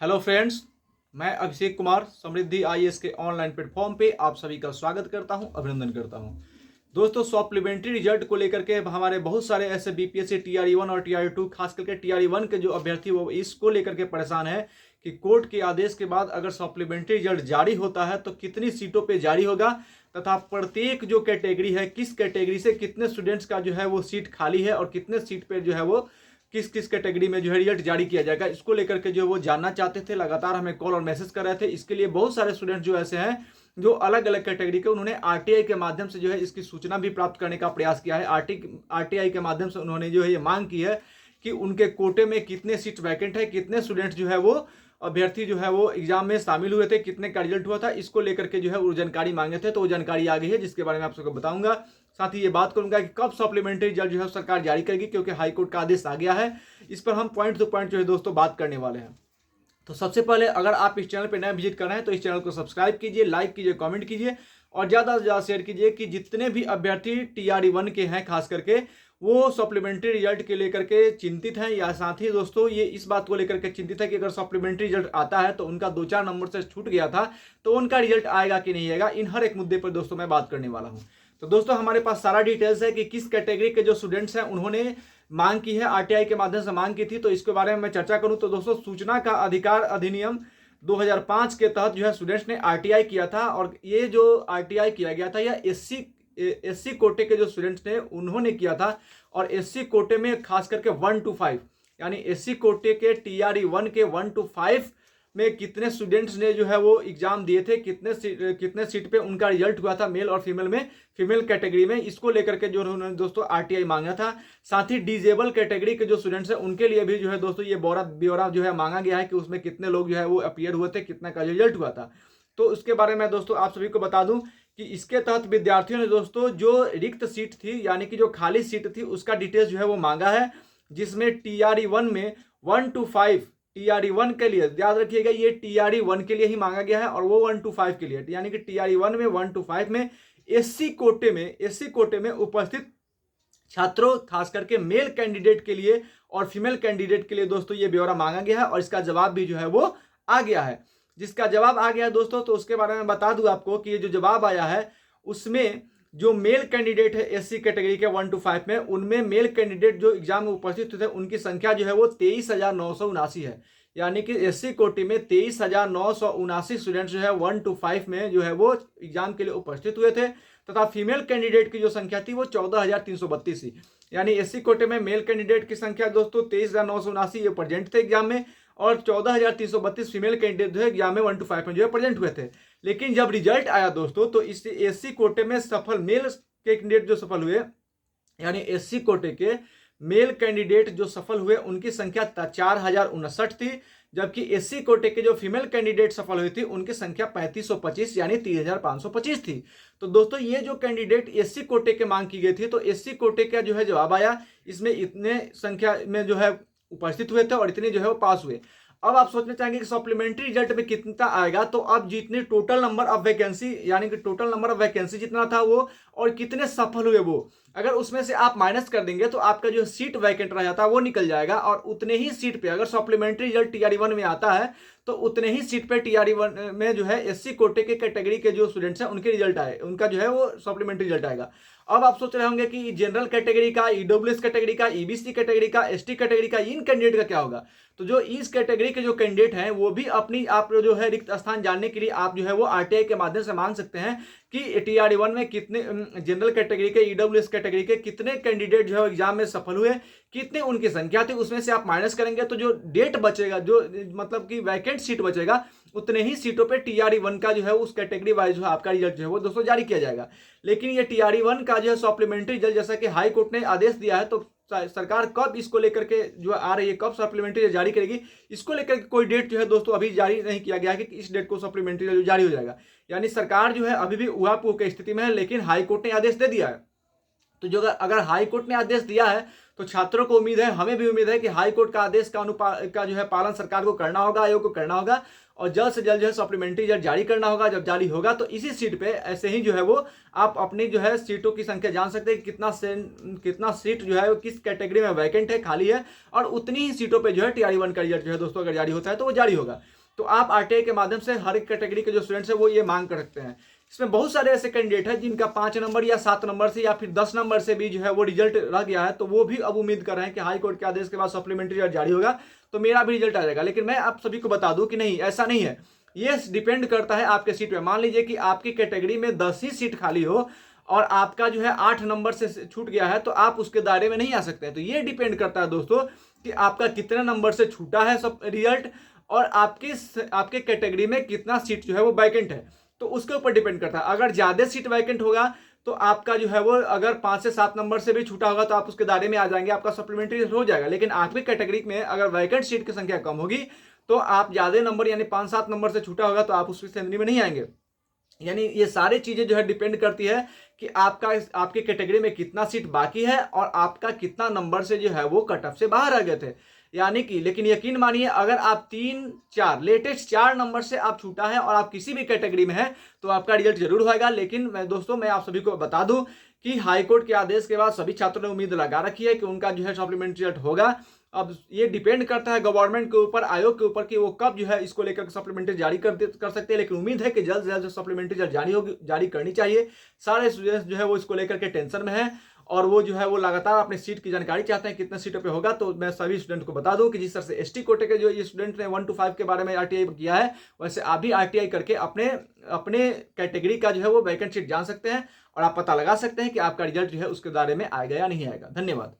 Hello friends, मैं अभिषेक कुमार समृद्धि IAS के online platform पे आप सभी का स्वागत करता हूं, अभिनंदन करता हूं। दोस्तों, सप्लीमेंट्री रिजल्ट को लेकर के हमारे बहुत सारे ऐसे बीपीएससी टीआरई 1 और टीआरई 2 खास करके टीआरई 1 के जो अभ्यर्थी वो इसको लेकर के परेशान है कि कोर्ट के आदेश के बाद अगर सप्लीमेंट्री रिजल्ट जारी होता है तो कितनी सीटों पर जारी होगा तथा प्रत्येक जो कैटेगरी है किस कैटेगरी से कितने स्टूडेंट्स का जो है वो सीट खाली है और कितने सीट पर जो है वो किस किस कैटेगरी में जो है रिजल्ट जारी किया जाएगा, इसको लेकर के जो वो जानना चाहते थे। लगातार हमें कॉल और मैसेज कर रहे थे। इसके लिए बहुत सारे स्टूडेंट जो ऐसे हैं जो अलग अलग कैटेगरी के, उन्होंने आरटीआई के माध्यम से जो है इसकी सूचना भी प्राप्त करने का प्रयास किया है। आरटीआई के माध्यम से उन्होंने जो है ये मांग की है कि उनके कोटे में कितने सीट वैकेंट है, कितने स्टूडेंट्स जो है वो अभ्यर्थी जो है वो एग्जाम में शामिल हुए थे, कितने का रिजल्ट हुआ था, इसको लेकर के जो है वो जानकारी मांगे थे। तो वो जानकारी आ गई है जिसके बारे में आप सबको बताऊंगा। साथ ही ये बात करूंगा कि कब सप्लीमेंट्री रिजल्ट जो है सरकार जारी करेगी, क्योंकि हाईकोर्ट का आदेश आ गया है। इस पर हम पॉइंट टू पॉइंट जो है दोस्तों बात करने वाले हैं। तो सबसे पहले अगर आप इस चैनल पर नए विजिट कर रहे हैं तो इस चैनल को सब्सक्राइब कीजिए, लाइक कीजिए, कमेंट कीजिए और ज़्यादा से ज़्यादा शेयर कीजिए कि जितने भी अभ्यर्थी टीआरई 1 के हैं खास करके वो सप्लीमेंट्री रिजल्ट के लेकर के चिंतित हैं, या साथ ही दोस्तों ये इस बात को लेकर के चिंतित है कि अगर सप्लीमेंट्री रिजल्ट आता है तो उनका 2-4 नंबर से छूट गया था तो उनका रिजल्ट आएगा कि नहीं आएगा। इन हर एक मुद्दे पर दोस्तों मैं बात करने वाला हूं। तो दोस्तों हमारे पास सारा डिटेल्स है कि किस कैटेगरी के जो स्टूडेंट्स हैं उन्होंने मांग की है, आरटीआई के माध्यम से मांग की थी। तो इसके बारे में मैं चर्चा करूं तो दोस्तों सूचना का अधिकार अधिनियम 2005 के तहत जो है स्टूडेंट्स ने आरटीआई किया था, और ये जो आरटीआई किया गया था यह एससी कोटे के जो स्टूडेंट्स ने उन्होंने किया था। और एससी कोटे में खास करके 1 to 5 यानी एससी कोटे के टीआरई 1 के 1 to 5 में कितने स्टूडेंट्स ने जो है वो एग्जाम दिए थे, कितने सीट पे उनका रिजल्ट हुआ था मेल और फीमेल में, फीमेल कैटेगरी में, इसको लेकर के जो उन्होंने दोस्तों आरटीआई मांगा था। साथ ही डिजेबल कैटेगरी के जो स्टूडेंट्स हैं उनके लिए भी जो है दोस्तों ये ब्यौरा जो है मांगा गया है कि उसमें कितने लोग जो है वो अपीयर हुए थे, कितना का रिजल्ट हुआ था। तो उसके बारे में दोस्तों आप सभी को बता दूं कि इसके तहत विद्यार्थियों ने दोस्तों जो रिक्त सीट थी यानी कि जो खाली सीट थी उसका डिटेल्स जो है वो मांगा है, जिसमें टीआरई 1 में 1 to 5 टीआरई 1 के लिए, याद रखिएगा ये टीआरई 1 के लिए ही मांगा गया है और वो 1 to 5 के लिए, यानी कि टीआरई 1 में 1 to 5 में एससी कोटे में उपस्थित छात्रों खास करके मेल कैंडिडेट के लिए और फीमेल कैंडिडेट के लिए दोस्तों ये ब्यौरा मांगा गया है और इसका जवाब भी जो है वो आ गया है। जिसका जवाब आ गया है दोस्तों तो उसके बारे में बता दूं आपको कि ये जो जवाब आया है उसमें जो मेल कैंडिडेट है एससी कैटेगरी के 1 to 5 में, उनमें मेल कैंडिडेट जो एग्जाम में उपस्थित थे उनकी संख्या जो है वो 23,979 है। यानी कि एससी कोटि में 23,979 स्टूडेंट जो है 1 to 5 में जो है वो एग्जाम के लिए उपस्थित हुए थे, तथा फीमेल कैंडिडेट की जो संख्या थी वो 14,332 थी। यानी एससी कोटे में मेल कैंडिडेट की संख्या दोस्तों 23,979 ये प्रेजेंट थे एग्जाम में, और 14,332 फीमेल कैंडिडेट जो है एग्जाम में 1 to 5 में जो है प्रेजेंट हुए थे। लेकिन जब रिजल्ट आया दोस्तों तो इस एससी कोटे में सफल मेल कैंडिडेट जो सफल हुए, यानी एससी कोटे के मेल कैंडिडेट जो सफल हुए उनकी संख्या 4,059 थी, जबकि एससी कोटे के जो फीमेल कैंडिडेट सफल हुई थी उनकी संख्या 3,525 यानी 3,525 थी। तो दोस्तों ये जो कैंडिडेट एससी कोटे के मांग की गई थी तो एससी कोटे का जो है जवाब आया, इसमें इतने संख्या में जो है उपस्थित हुए थे और इतने जो है वो पास हुए। अब आप सोचना चाहेंगे कि सप्लीमेंट्री रिजल्ट में कितना आएगा, तो अब जितने टोटल नंबर ऑफ वैकेंसी यानी कि टोटल नंबर ऑफ वैकेंसी जितना था वो और कितने सफल हुए वो, अगर उसमें से आप माइनस कर देंगे तो आपका जो सीट वैकेंट रह जाता है वो निकल जाएगा। और उतने ही सीट पे अगर सप्लीमेंट्री रिजल्ट टीआरई 1 में आता है तो उतने ही सीट पे टीआरई 1 में जो है एससी कोटे के कैटेगरी के जो स्टूडेंट्स हैं उनके रिजल्ट आए, उनका जो है वो सप्लीमेंट्री रिजल्ट आएगा। अब आप सोच रहे होंगे कि जनरल कैटेगरी का, ईडब्ल्यूएस कैटेगरी का, ईबीसी कैटेगरी का, एसटी कैटेगरी का, इन कैंडिडेट का क्या होगा। तो जो इस कैटेगरी के जो कैंडिडेट हैं वो भी अपनी आप जो है रिक्त स्थान जानने के लिए आप जो है वो आरटीआई के माध्यम से मांग सकते हैं कि टीआरई 1 में कितने जनरल कैटेगरी के, ईडब्ल्यूएस कैटेगरी के कितने कैंडिडेट जो है एग्जाम में सफल हुए, कितने उनकी संख्या थी, उसमें से आप माइनस करेंगे तो जो डेट बचेगा, जो मतलब कि वैकेंट सीट बचेगा, उतने ही सीटों पे टीआरई 1 का जो है उस कैटेगरी वाइज जो है आपका रिजल्ट जो है वो दोस्तों जारी किया जाएगा। लेकिन ये टीआरई 1 का जो है सप्लीमेंट्री रिजल्ट जैसा कि हाई कोर्ट ने आदेश दिया है, तो सरकार कब इसको लेकर के जो आ रही है, कब सप्लीमेंट्री जारी करेगी, इसको लेकर के कोई डेट जो है दोस्तों अभी जारी नहीं किया गया है कि इस डेट को सप्लीमेंट्री जारी हो जाएगा। यानी सरकार जो है अभी भी उहापोह की स्थिति में है, लेकिन हाई कोर्ट ने आदेश दे दिया है। तो जो अगर हाई कोर्ट ने आदेश दिया है तो छात्रों को उम्मीद है, हमें भी उम्मीद है कि हाई कोर्ट का आदेश का जो है पालन सरकार को करना होगा, आयोग को करना होगा और जल्द से जल्द जो है सप्लीमेंट्री रिजल्ट जारी करना होगा। जब जारी होगा तो इसी सीट पे ऐसे ही जो है वो आप अपनी जो है सीटों की संख्या जान सकते हैं, कितना सीट जो है किस कैटेगरी में वैकेंट है, खाली है, और उतनी ही सीटों पे जो है TRE-1 का रिजल्ट जो है दोस्तों अगर जारी होता है तो वो जारी होगा। तो आप RTI के माध्यम से हर एक कैटेगरी के जो स्टूडेंट्स है वो ये मांग कर सकते हैं। इसमें बहुत सारे ऐसे कैंडिडेट हैं जिनका 5 नंबर या 7 नंबर से या फिर 10 नंबर से भी जो है वो रिजल्ट रह गया है, तो वो भी अब उम्मीद कर रहे हैं कि हाई कोर्ट के आदेश के बाद सप्लीमेंट्री रिजल्ट जारी होगा तो मेरा भी रिजल्ट आ जाएगा। लेकिन मैं आप सभी को बता दूं कि नहीं, ऐसा नहीं है। ये डिपेंड करता है आपके सीट पे। मान लीजिए कि आपकी कैटेगरी में 10 ही सीट खाली हो और आपका जो है 8 नंबर से छूट गया है तो आप उसके दायरे में नहीं आ सकते। तो ये डिपेंड करता है दोस्तों कि आपका कितने नंबर से छूटा है सब रिजल्ट और आपके कैटेगरी में कितना सीट जो है वो वैकेंट है, तो उसके ऊपर डिपेंड करता है। अगर ज्यादा सीट वैकेंट होगा तो आपका जो है वो अगर 5 से 7 नंबर से भी छूटा होगा तो आप उसके दायरे में आ जाएंगे, आपका सप्लीमेंट्री हो जाएगा। लेकिन आपकी कैटेगरी में अगर वैकेंट सीट की संख्या कम होगी तो आप ज्यादा नंबर यानी 5-7 नंबर से छूटा होगा तो आप उसकी श्रेणी में नहीं आएंगे। यानी ये सारी चीजें जो है डिपेंड करती है कि आपकी कैटेगरी में कितना सीट बाकी है और आपका कितना नंबर से जो है वो कट ऑफ से बाहर आ गए थे। यानी कि लेकिन यकीन मानिए अगर आप 3-4 लेटेस्ट 4 नंबर से आप छूटा है और आप किसी भी कैटेगरी में है तो आपका रिजल्ट जरूर होगा। लेकिन मैं आप सभी को बता दूं कि हाईकोर्ट के आदेश के बाद सभी छात्रों ने उम्मीद लगा रखी है कि उनका जो है सप्लीमेंट्री रिजल्ट होगा। अब ये डिपेंड करता है गवर्नमेंट के ऊपर, आयोग के ऊपर कि वो कब जो है इसको लेकर सप्लीमेंट्री जारी कर सकते हैं। लेकिन उम्मीद है कि जल्द से जल्द सप्लीमेंट्री रिजल्ट जारी करनी चाहिए। सारे स्टूडेंट्स जो है वो इसको लेकर के टेंशन में है और वो जो है वो लगातार अपने सीट की जानकारी चाहते हैं कितने सीटों पे होगा। तो मैं सभी स्टूडेंट को बता दूं कि जिस तरह से ST कोटे के जो ये स्टूडेंट ने 1 to 5 के बारे में RTI किया है, वैसे आप भी RTI करके अपने कैटेगरी का जो है वो वैकेंट सीट जान सकते हैं और आप पता लगा सकते हैं कि आपका रिजल्ट जो है उसके दायरे में आएगा या नहीं आएगा। धन्यवाद।